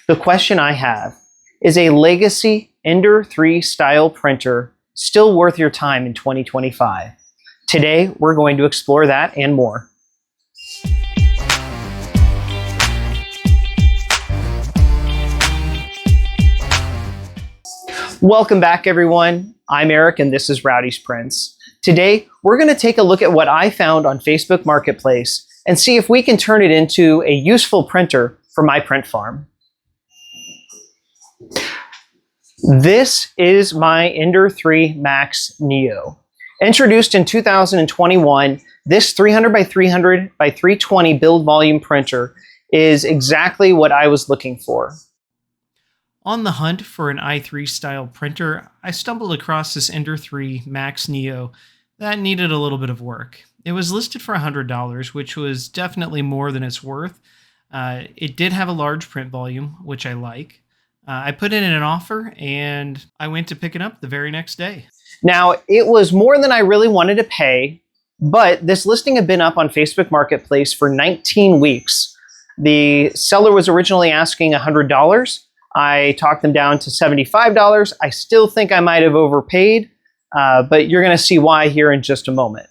The question I have, is a legacy Ender 3 style printer still worth your time in 2025? Today, we're going to explore that and more. Welcome back, everyone. I'm Eric, and this is Rowdy's Prints. Today, we're going to take a look at what I found on Facebook Marketplace and see if we can turn it into a useful printer for my print farm. This is my Ender 3 Max Neo. Introduced in 2021, this 300 by 300 by 320 build volume printer is exactly what I was looking for. On the hunt for an i3 style printer, I stumbled across this Ender 3 Max Neo that needed a little bit of work. It was listed for $100, which was definitely more than it's worth. It did have a large print volume, which I like. I put in an offer and I went to pick it up the very next day. Now, it was more than I really wanted to pay, but this listing had been up on Facebook Marketplace for 19 weeks. The seller was originally asking $100. I talked them down to $75. I still think I might have overpaid, but you're going to see why here in just a moment.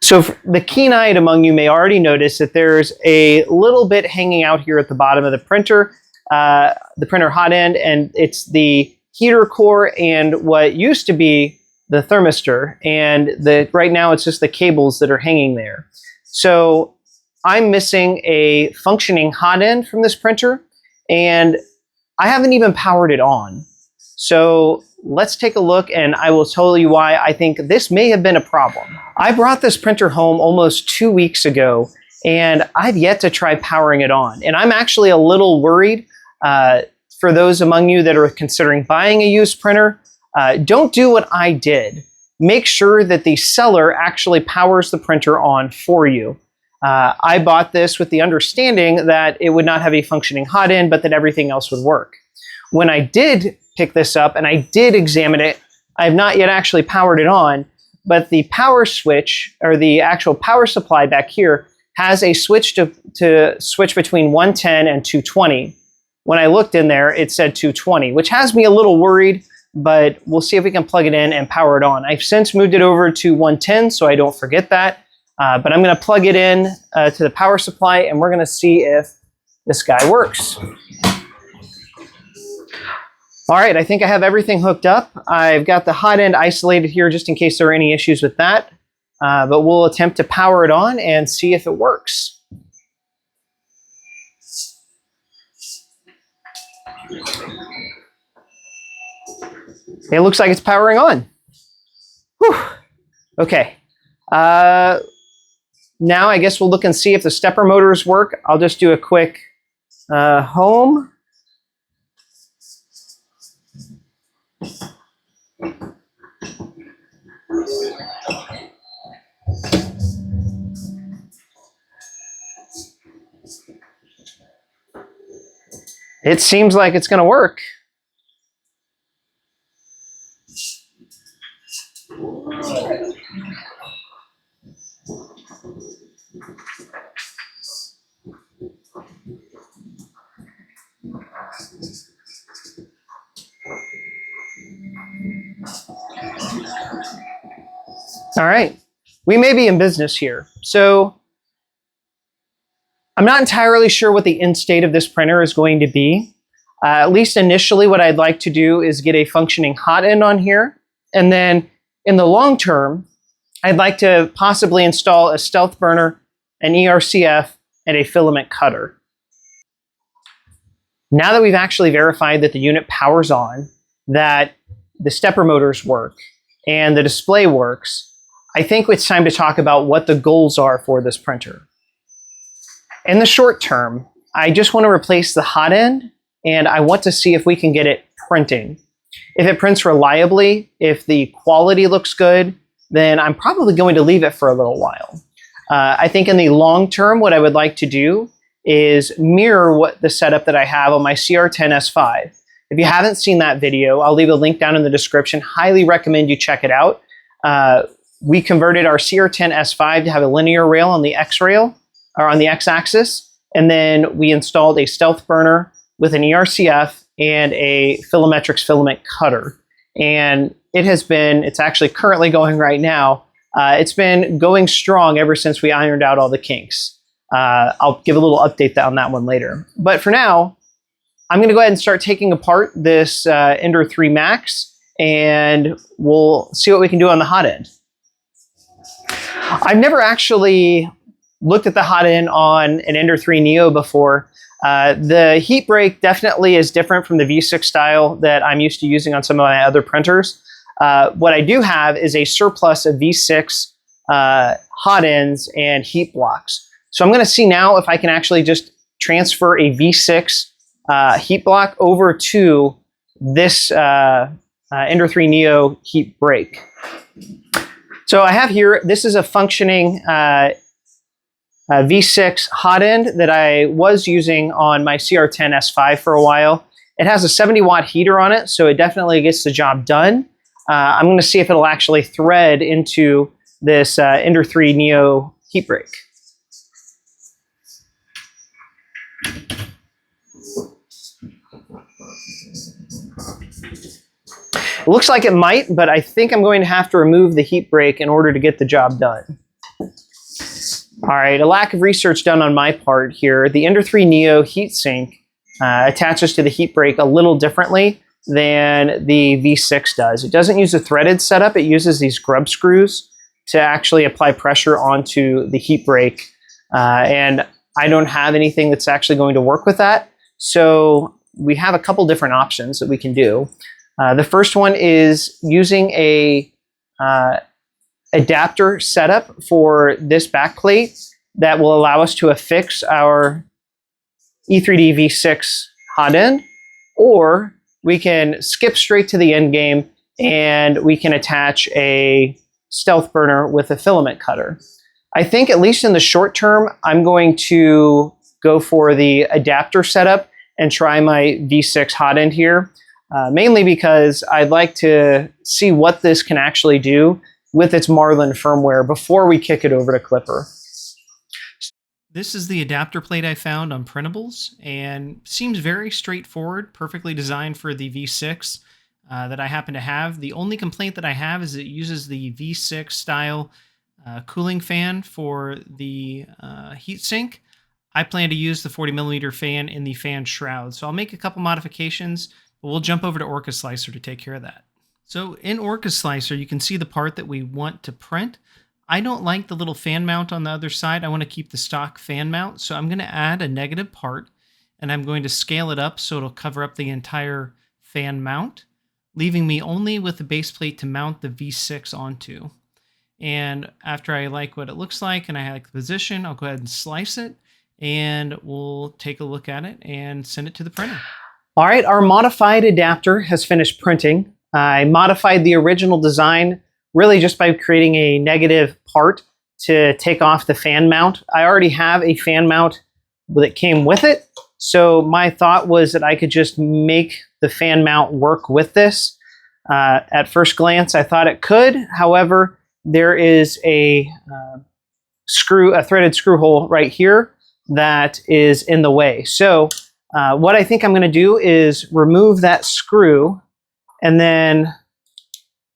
So the keen-eyed among you may already notice that there's a little bit hanging out here at the bottom of the printer Hotend, and it's the heater core and what used to be the thermistor, and right now it's just the cables that are hanging there. So I'm missing a functioning Hotend from this printer, and I haven't even powered it on. So let's take a look and I will tell you why I think this may have been a problem. I brought this printer home almost 2 weeks ago, and I've yet to try powering it on. And I'm actually a little worried. For those among you that are considering buying a used printer, don't do what I did. Make sure that the seller actually powers the printer on for you. I bought this with the understanding that it would not have a functioning Hotend, but that everything else would work. When I did pick this up and I did examine it, I have not yet actually powered it on, but the power switch, or the actual power supply back here, has a switch to switch between 110 and 220. When I looked in there, it said 220, which has me a little worried, but we'll see if we can plug it in and power it on. I've since moved it over to 110, so I don't forget that. But I'm going to plug it in to the power supply, and we're going to see if this guy works. All right, I think I have everything hooked up. I've got the Hotend isolated here just in case there are any issues with that. But we'll attempt to power it on and see if it works. It looks like it's powering on. Whew. Okay. Now I guess we'll look and see if the stepper motors work. I'll just do a quick home. It seems like it's going to work. All right, we may be in business here. So I'm not entirely sure what the end state of this printer is going to be. At least initially, what I'd like to do is get a functioning Hotend on here. And then in the long term, I'd like to possibly install a stealth burner, an ERCF, and a filament cutter. Now that we've actually verified that the unit powers on, that the stepper motors work, and the display works, I think it's time to talk about what the goals are for this printer. In the short term, I just want to replace the Hotend, and I want to see if we can get it printing. If it prints reliably, if the quality looks good, then I'm probably going to leave it for a little while. I think in the long term, what I would like to do is mirror what the setup that I have on my CR10S5. If you haven't seen that video, I'll leave a link down in the description. Highly recommend you check it out. We converted our CR10S5 to have a linear rail on the X rail, or on the X-axis, And then we installed a stealth burner with an ERCF and a Filometrics filament cutter. And it's actually currently going right now. It's been going strong ever since we ironed out all the kinks. I'll give a little update on that one later. But for now, I'm going to go ahead and start taking apart this Ender 3 Max, and we'll see what we can do on the Hotend. I've never actually looked at the Hotend on an Ender 3 Neo before. The heat break definitely is different from the V6 style that I'm used to using on some of my other printers. What I do have is a surplus of V6 Hotends and heat blocks. So I'm going to see now if I can actually just transfer a V6 heat block over to this Ender 3 Neo heat break. So I have here, this is a functioning V6 Hotend that I was using on my CR10 S5 for a while. It has a 70-watt heater on it, so it definitely gets the job done. I'm going to see if it'll actually thread into this Ender 3 Neo heat break. It looks like it might, but I think I'm going to have to remove the heat break in order to get the job done. All right, a lack of research done on my part here. The Ender 3 Neo heatsink attaches to the heat break a little differently than the V6 does. It doesn't use a threaded setup. It uses these grub screws to actually apply pressure onto the heat break. And I don't have anything that's actually going to work with that. So we have a couple different options that we can do. The first one is using a adapter setup for this backplate that will allow us to affix our E3D V6 Hotend, or we can skip straight to the end game and we can attach a stealth burner with a filament cutter. I think at least in the short term, I'm going to go for the adapter setup and try my V6 Hotend here, mainly because I'd like to see what this can actually do with its Marlin firmware before we kick it over to Clipper. This is the adapter plate I found on Printables, and seems very straightforward, perfectly designed for the V6 that I happen to have. The only complaint that I have is it uses the V6 style cooling fan for the heatsink. I plan to use the 40mm fan in the fan shroud, so I'll make a couple modifications, but we'll jump over to Orca Slicer to take care of that. So in Orca Slicer, you can see the part that we want to print. I don't like the little fan mount on the other side. I want to keep the stock fan mount, so I'm going to add a negative part, and I'm going to scale it up so it'll cover up the entire fan mount, leaving me only with the base plate to mount the V6 onto. And after I like what it looks like and I like the position, I'll go ahead and slice it, and we'll take a look at it and send it to the printer. All right, our modified adapter has finished printing. I modified the original design really just by creating a negative part to take off the fan mount. I already have a fan mount that came with it, so my thought was that I could just make the fan mount work with this. At first glance, I thought it could. However, there is a threaded screw hole right here that is in the way. So what I think I'm going to do is remove that screw, and then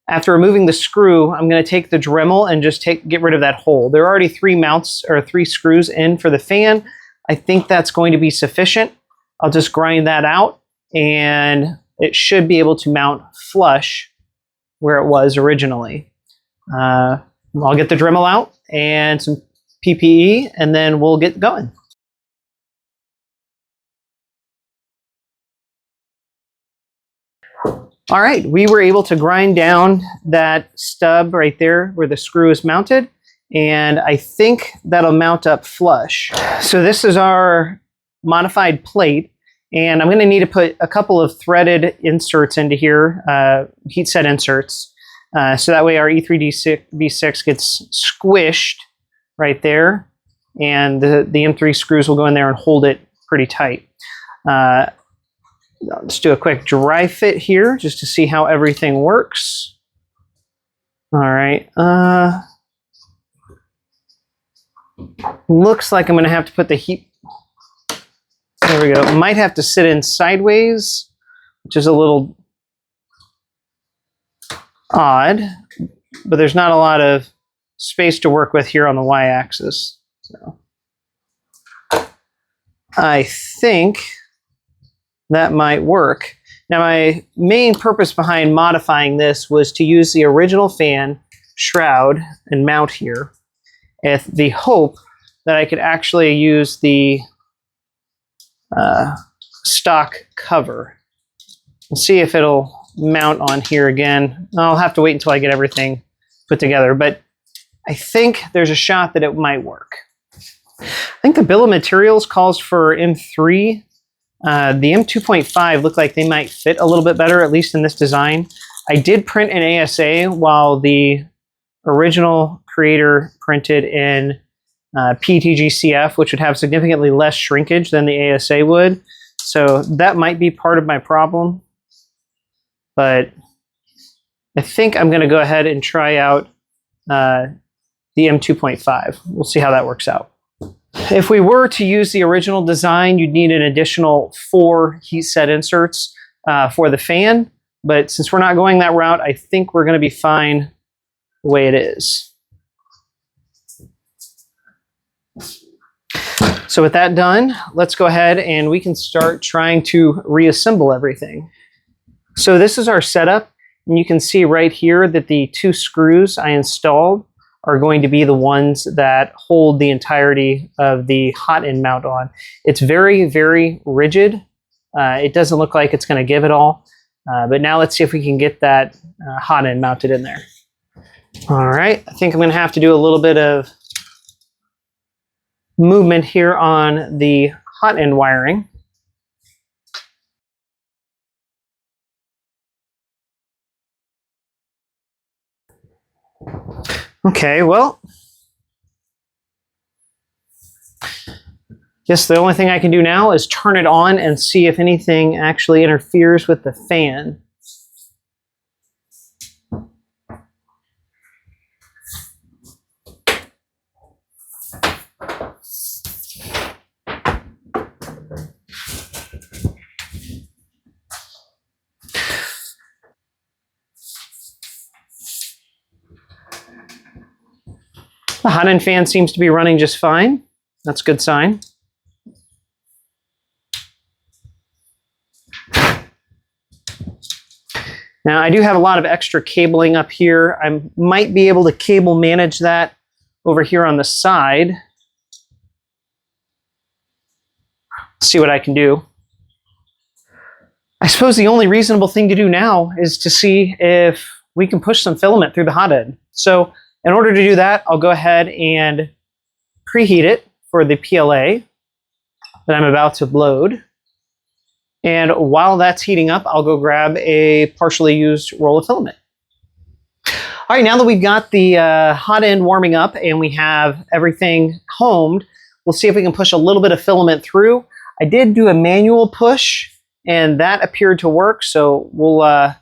after removing the screw, I'm going to take the Dremel and just get rid of that hole. There are already 3 mounts or 3 screws in for the fan. I think that's going to be sufficient. I'll just grind that out, and it should be able to mount flush where it was originally. I'll get the Dremel out and some PPE, and then we'll get going. All right, we were able to grind down that stub right there where the screw is mounted, and I think that'll mount up flush. So this is our modified plate, and I'm going to need to put a couple of threaded inserts into here, heat set inserts, so that way our E3D V6 gets squished right there, and the M3 screws will go in there and hold it pretty tight. Let's do a quick dry fit here just to see how everything works. All right. Looks like I'm going to have to put the heat There we go. Might have to sit in sideways, which is a little odd, but there's not a lot of space to work with here on the y-axis. So I think that might work. Now, my main purpose behind modifying this was to use the original fan shroud and mount here with the hope that I could actually use the stock cover. Let's see if it'll mount on here again. I'll have to wait until I get everything put together, but I think there's a shot that it might work. I think the bill of materials calls for M3. The M2.5 look like they might fit a little bit better, at least in this design. I did print in ASA while the original creator printed in PETG-CF, which would have significantly less shrinkage than the ASA would. So that might be part of my problem. But I think I'm going to go ahead and try out the M2.5. We'll see how that works out. If we were to use the original design, you'd need an additional 4 heat set inserts for the fan. But since we're not going that route, I think we're going to be fine the way it is. So with that done, let's go ahead and we can start trying to reassemble everything. So this is our setup, and you can see right here that the 2 screws I installed are going to be the ones that hold the entirety of the Hotend mount on. It's very, very rigid. It doesn't look like it's going to give it all. But now let's see if we can get that Hotend mounted in there. All right, I think I'm going to have to do a little bit of movement here on the Hotend wiring. Okay, well, guess the only thing I can do now is turn it on and see if anything actually interferes with the fan. The Hotend fan seems to be running just fine. That's a good sign. Now, I do have a lot of extra cabling up here. I might be able to cable manage that over here on the side. See what I can do. I suppose the only reasonable thing to do now is to see if we can push some filament through the Hotend. So in order to do that, I'll go ahead and preheat it for the PLA that I'm about to load. And while that's heating up, I'll go grab a partially used roll of filament. All right, now that we've got the Hotend warming up and we have everything homed, we'll see if we can push a little bit of filament through. I did do a manual push, and that appeared to work. So we'll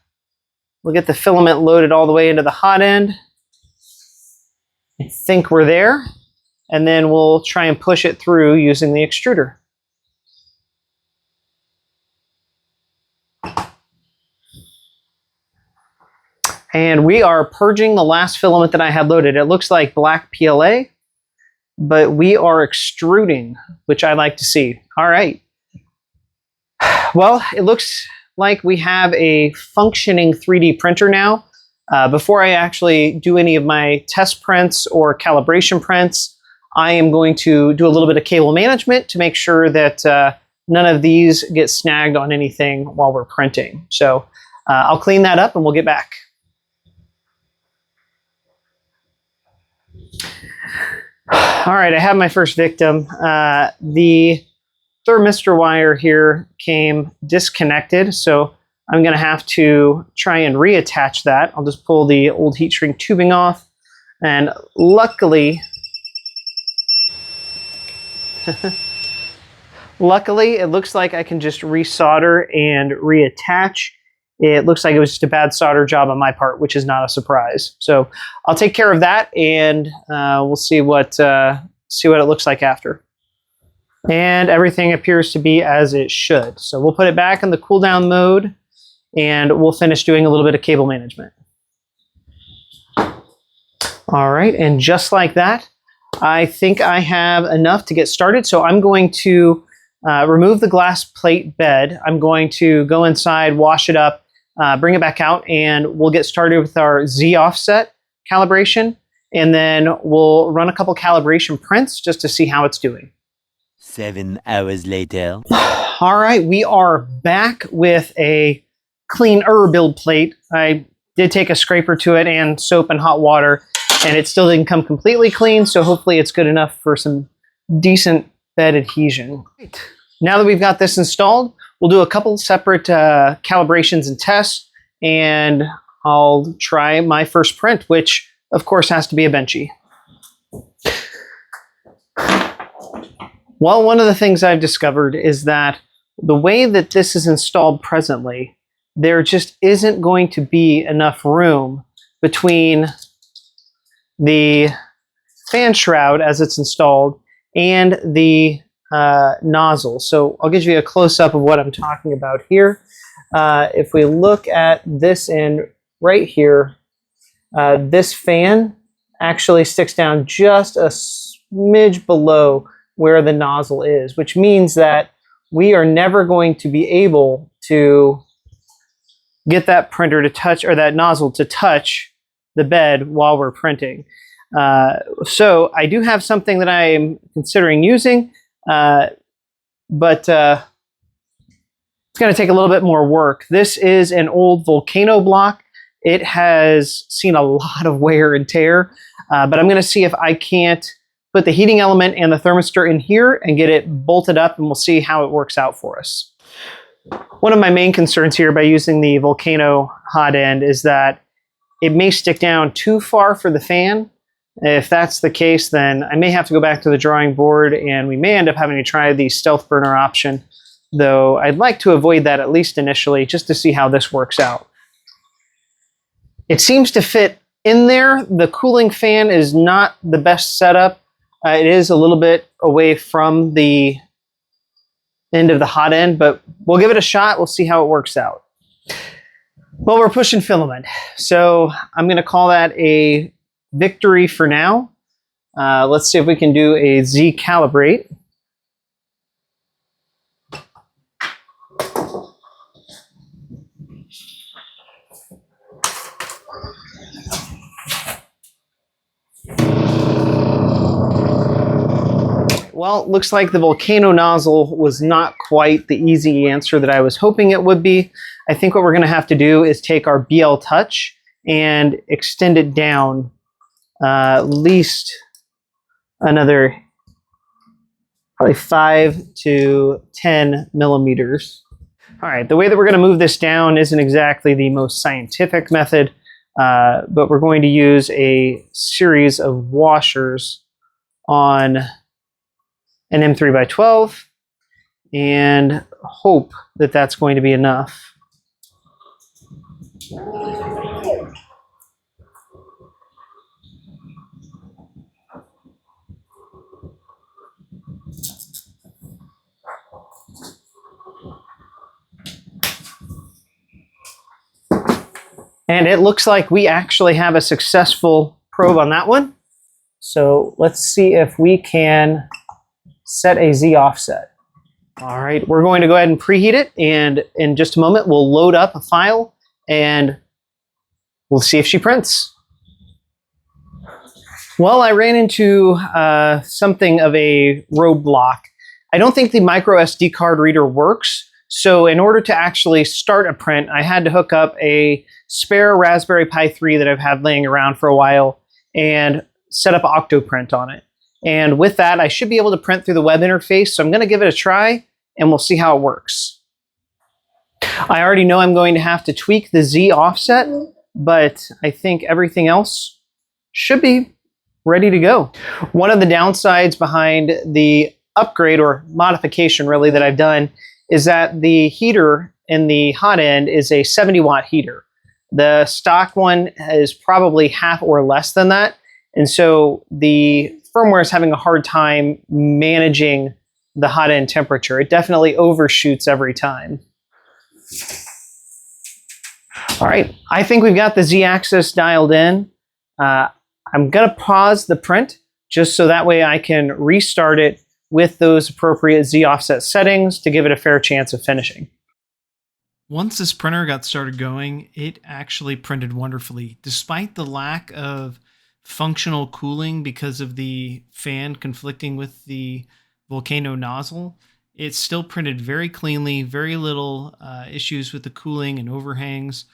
get the filament loaded all the way into the Hotend. I think we're there, and then we'll try and push it through using the extruder. And we are purging the last filament that I had loaded. It looks like black PLA, but we are extruding, which I like to see. All right. Well, it looks like we have a functioning 3D printer now. Before I actually do any of my test prints or calibration prints, I am going to do a little bit of cable management to make sure that none of these get snagged on anything while we're printing. So I'll clean that up and we'll get back. All right, I have my first victim. The thermistor wire here came disconnected, so I'm going to have to try and reattach that. I'll just pull the old heat shrink tubing off, and luckily, it looks like I can just resolder and reattach. It looks like it was just a bad solder job on my part, which is not a surprise. So I'll take care of that, and we'll see what it looks like after. And everything appears to be as it should. So we'll put it back in the cool down mode and we'll finish doing a little bit of cable management. All right, and just like that, I think I have enough to get started. So I'm going to remove the glass plate bed. I'm going to go inside, wash it up, bring it back out, and we'll get started with our Z offset calibration. And then we'll run a couple calibration prints just to see how it's doing. 7 hours later. All right, we are back with a cleaner build plate. I did take a scraper to it and soap and hot water, and it still didn't come completely clean, so hopefully it's good enough for some decent bed adhesion. Now that we've got this installed, we'll do a couple separate calibrations and tests, and I'll try my first print, which of course has to be a benchy. Well, one of the things I've discovered is that the way that this is installed presently, there just isn't going to be enough room between the fan shroud as it's installed and the nozzle. So I'll give you a close-up of what I'm talking about here. If we look at this end right here, this fan actually sticks down just a smidge below where the nozzle is, which means that we are never going to be able to get that printer to touch, or that nozzle to touch the bed while we're printing. So I do have something that I'm considering using, but it's going to take a little bit more work. This is an old Volcano block. It has seen a lot of wear and tear, but I'm going to see if I can't put the heating element and the thermistor in here and get it bolted up, and we'll see how it works out for us. One of my main concerns here by using the Volcano Hotend is that it may stick down too far for the fan. If that's the case, then I may have to go back to the drawing board, and we may end up having to try the stealth burner option, though I'd like to avoid that at least initially, just to see how this works out. It seems to fit in there. The cooling fan is not the best setup. It is a little bit away from the end of the hot end, but we'll give it a shot. We'll see how it works out. Well, we're pushing filament, so I'm going to call that a victory for now. Let's see if we can do a Z calibrate. Well, looks like the Volcano nozzle was not quite the easy answer that I was hoping it would be. I think what we're going to have to do is take our BL Touch and extend it down at least another probably 5 to 10 millimeters. All right, the way that we're going to move this down isn't exactly the most scientific method, but we're going to use a series of washers on an M3x12 and hope that that's going to be enough. And it looks like we actually have a successful probe on that one. So let's see if we can set a Z offset. All right, we're going to go ahead and preheat it, and in just a moment we'll load up a file and we'll see if she prints. Well, I ran into something of a roadblock. I don't think the micro SD card reader works, so in order to actually start a print, I had to hook up a spare Raspberry Pi 3 that I've had laying around for a while and set up Octoprint on it. And with that, I should be able to print through the web interface, so I'm going to give it a try, and we'll see how it works. I already know I'm going to have to tweak the Z offset, but I think everything else should be ready to go. One of the downsides behind the upgrade, or modification really, that I've done is that the heater in the Hotend is a 70-watt heater. The stock one is probably half or less than that, and so the firmware is having a hard time managing the hot end temperature. It definitely overshoots every time. All right, I think we've got the Z-axis dialed in. I'm gonna pause the print just so that way I can restart it with those appropriate Z offset settings to give it a fair chance of finishing. Once this printer got started going, it actually printed wonderfully. Despite the lack of functional cooling because of the fan conflicting with the volcano nozzle, it still printed very cleanly, very little issues with the cooling and overhangs.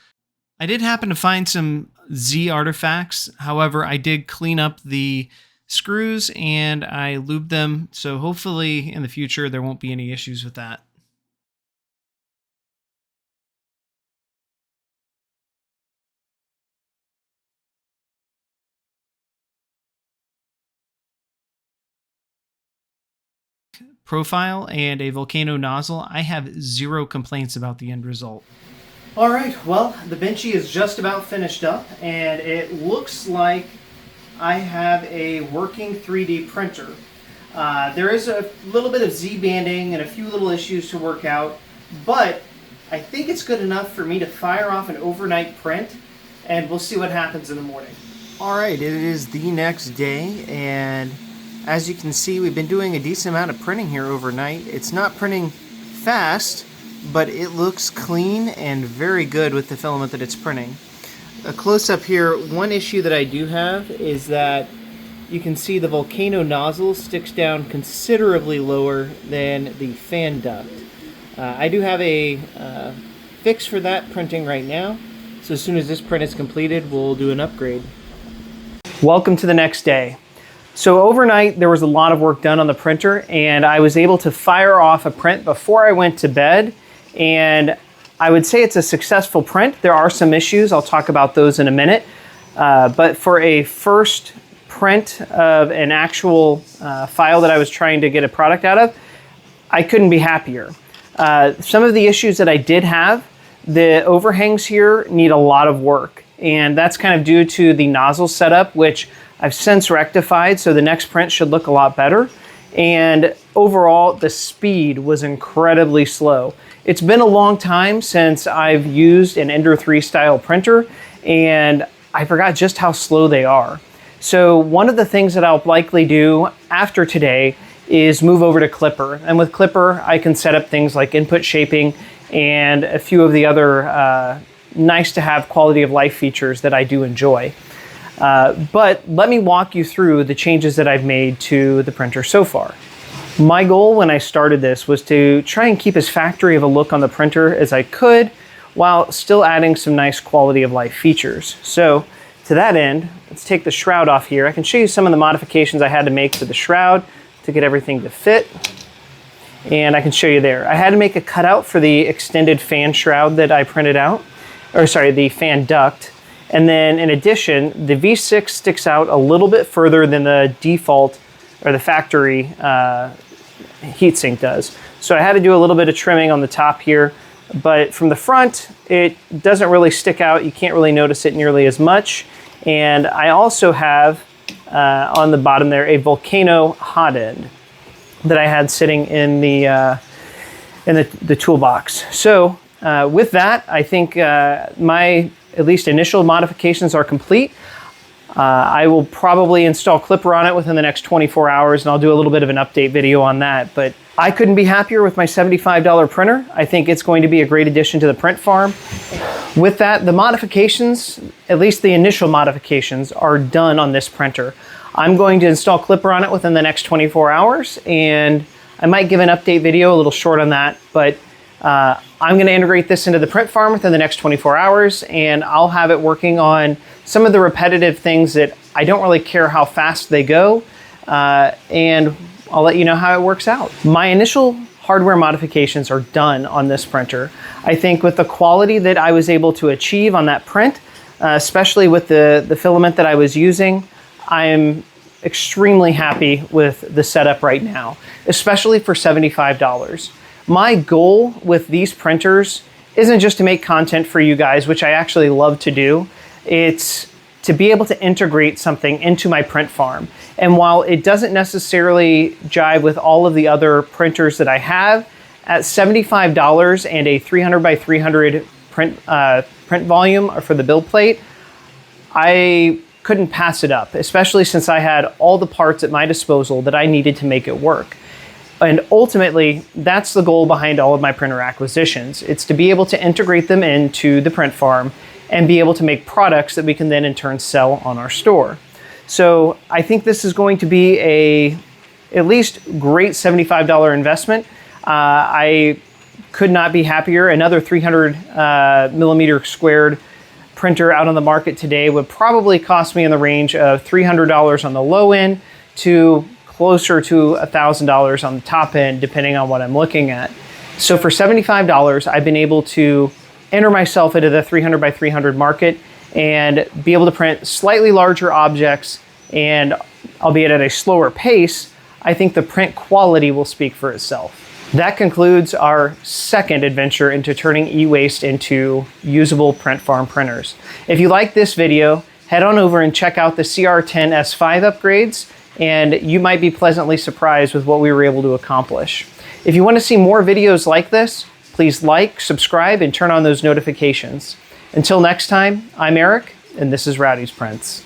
I did happen to find some Z artifacts. However, I did clean up the screws and I lubed them, so hopefully in the future there won't be any issues with that. Profile and a volcano nozzle, I have zero complaints about the end result. All right, well, the Benchy is just about finished up, and it looks like I have a working 3D printer. There is a little bit of Z-banding and a few little issues to work out, but I think it's good enough for me to fire off an overnight print, and we'll see what happens in the morning. All right, it is the next day, and as you can see, we've been doing a decent amount of printing here overnight. It's not printing fast, but it looks clean and very good with the filament that it's printing. A close-up here, one issue that I do have is that you can see the volcano nozzle sticks down considerably lower than the fan duct. I do have a fix for that printing right now, so as soon as this print is completed, we'll do an upgrade. Welcome to the next day. So overnight, there was a lot of work done on the printer, and I was able to fire off a print before I went to bed, and I would say it's a successful print. There are some issues. I'll talk about those in a minute. But for a first print of an actual file that I was trying to get a product out of, I couldn't be happier. Some of the issues that I did have, the overhangs here need a lot of work, and that's kind of due to the nozzle setup, which I've since rectified, so the next print should look a lot better. And overall, the speed was incredibly slow. It's been a long time since I've used an Ender 3 style printer, and I forgot just how slow they are. So one of the things that I'll likely do after today is move over to Clipper. And with Clipper, I can set up things like input shaping and a few of the other nice to have quality of life features that I do enjoy. But let me walk you through the changes that I've made to the printer so far. My goal when I started this was to try and keep as factory of a look on the printer as I could while still adding some nice quality of life features. So to that end, let's take the shroud off here. I can show you some of the modifications I had to make to the shroud to get everything to fit. And I can show you there. I had to make a cutout for the extended fan shroud that I printed out, or sorry, the fan duct. And then in addition, the V6 sticks out a little bit further than the default or the factory heatsink does. So I had to do a little bit of trimming on the top here, but from the front, it doesn't really stick out. You can't really notice it nearly as much. And I also have on the bottom there a volcano Hotend that I had sitting in the toolbox. So with that, I think my at least initial modifications are complete. I will probably install Clipper on it within the next 24 hours, and I'll do a little bit of an update video on that. But I couldn't be happier with my $75 printer. I think it's going to be a great addition to the print farm. With that, the modifications, at least the initial modifications, are done on this printer. I'm going to install Clipper on it within the next 24 hours, and I might give an update video, a little short on that, but I'm going to integrate this into the print farm within the next 24 hours, and I'll have it working on some of the repetitive things that I don't really care how fast they go, and I'll let you know how it works out. My initial hardware modifications are done on this printer. I think with the quality that I was able to achieve on that print, especially with the filament that I was using, I am extremely happy with the setup right now, especially for $75. My goal with these printers isn't just to make content for you guys, which I actually love to do. It's to be able to integrate something into my print farm. And while it doesn't necessarily jive with all of the other printers that I have, at $75 and a 300 by 300 print volume for the build plate, I couldn't pass it up, especially since I had all the parts at my disposal that I needed to make it work. And ultimately, that's the goal behind all of my printer acquisitions. It's to be able to integrate them into the print farm and be able to make products that we can then in turn sell on our store. So I think this is going to be a at least great $75 investment. I could not be happier. Another 300 millimeter squared printer out on the market today would probably cost me in the range of $300 on the low end to closer to $1,000 on the top end, depending on what I'm looking at. So for $75, I've been able to enter myself into the 300 by 300 market and be able to print slightly larger objects, and albeit at a slower pace, I think the print quality will speak for itself. That concludes our second adventure into turning e-waste into usable print farm printers. If you like this video, head on over and check out the CR10 S5 upgrades, and you might be pleasantly surprised with what we were able to accomplish. If you want to see more videos like this, please like, subscribe, and turn on those notifications. Until next time, I'm Eric, and this is Rowdy's Prints.